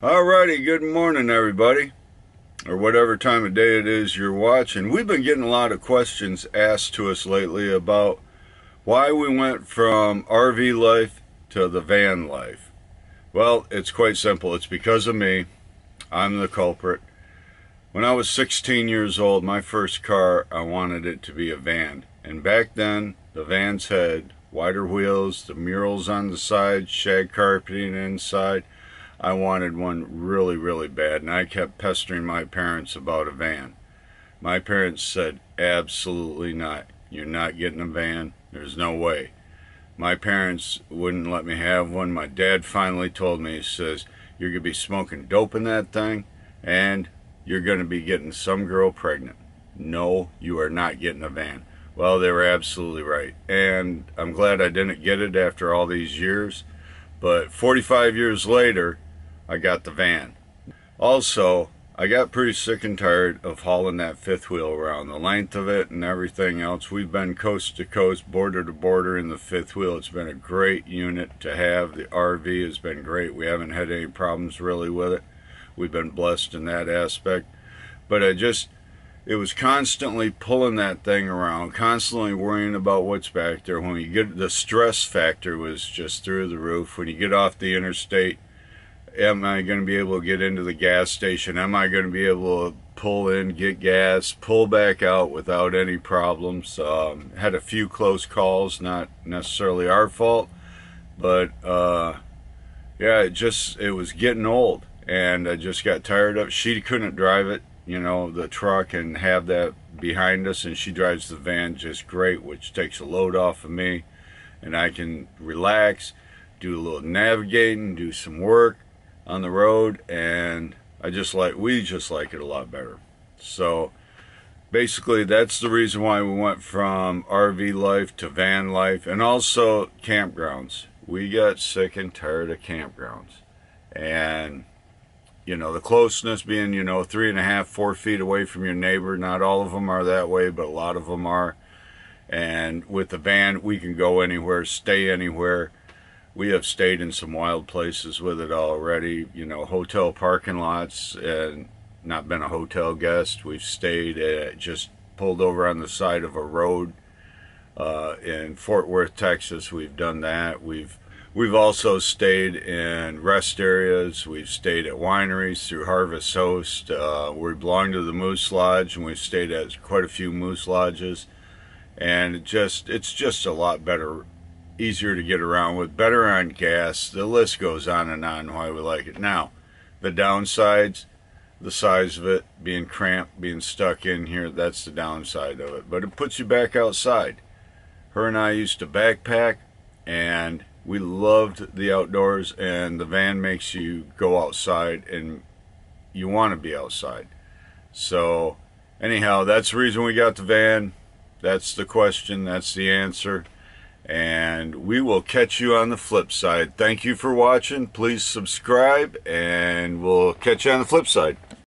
Alrighty, good morning everybody, or whatever time of day it is you're watching. We've been getting a lot of questions asked to us lately about why we went from RV life to the van life. Well, it's quite simple. It's because of me. I'm the culprit. When I was 16 years old, my first car, I wanted it to be a van. And back then, the vans had wider wheels, the murals on the side, shag carpeting inside. I wanted one really, really bad, and I kept pestering my parents about a van. My parents said, absolutely not. You're not getting a van. There's no way. My parents wouldn't let me have one. My dad finally told me, he says, you're going to be smoking dope in that thing, and you're going to be getting some girl pregnant. No, you are not getting a van. Well, they were absolutely right, and I'm glad I didn't get it after all these years, but 45 years later, I got the van. Also, I got pretty sick and tired of hauling that fifth wheel around. The length of it and everything else. We've been coast to coast, border to border in the fifth wheel. It's been a great unit to have. The RV has been great. We haven't had any problems really with it. We've been blessed in that aspect. But it was constantly pulling that thing around, constantly worrying about what's back there. When you get, the stress factor was just through the roof. When you get off the interstate, am I going to be able to get into the gas station? Am I going to be able to pull in, get gas, pull back out without any problems? Had a few close calls, not necessarily our fault, but yeah, it was getting old, and I just got tired of it. She couldn't drive it, you know, the truck, and have that behind us, and she drives the van just great, which takes a load off of me, and I can relax, do a little navigating, do some work on the road, and we just like it a lot better. So basically that's the reason why we went from RV life to van life. And also campgrounds. We got sick and tired of campgrounds, and you know, the closeness being, you know, 3.5, 4 feet away from your neighbor. Not all of them are that way, but a lot of them are. And with the van, we can go anywhere, stay anywhere. We have stayed in some wild places with it already, you know, hotel parking lots, and not been a hotel guest. We've stayed just pulled over on the side of a road in Fort Worth, Texas. We've done that. We've also stayed in rest areas. We've stayed at wineries through Harvest Host. We belong to the Moose Lodge, and we've stayed at quite a few Moose Lodges. And it's just a lot better, easier to get around with, better on gas. The list goes on and on why we like it. Now, the downsides, the size of it, being cramped, being stuck in here, that's the downside of it. But it puts you back outside. Her and I used to backpack, and we loved the outdoors, and the van makes you go outside, and you want to be outside. So anyhow, that's the reason we got the van. That's the question, that's the answer. And we will catch you on the flip side. Thank you for watching. Please subscribe, and we'll catch you on the flip side.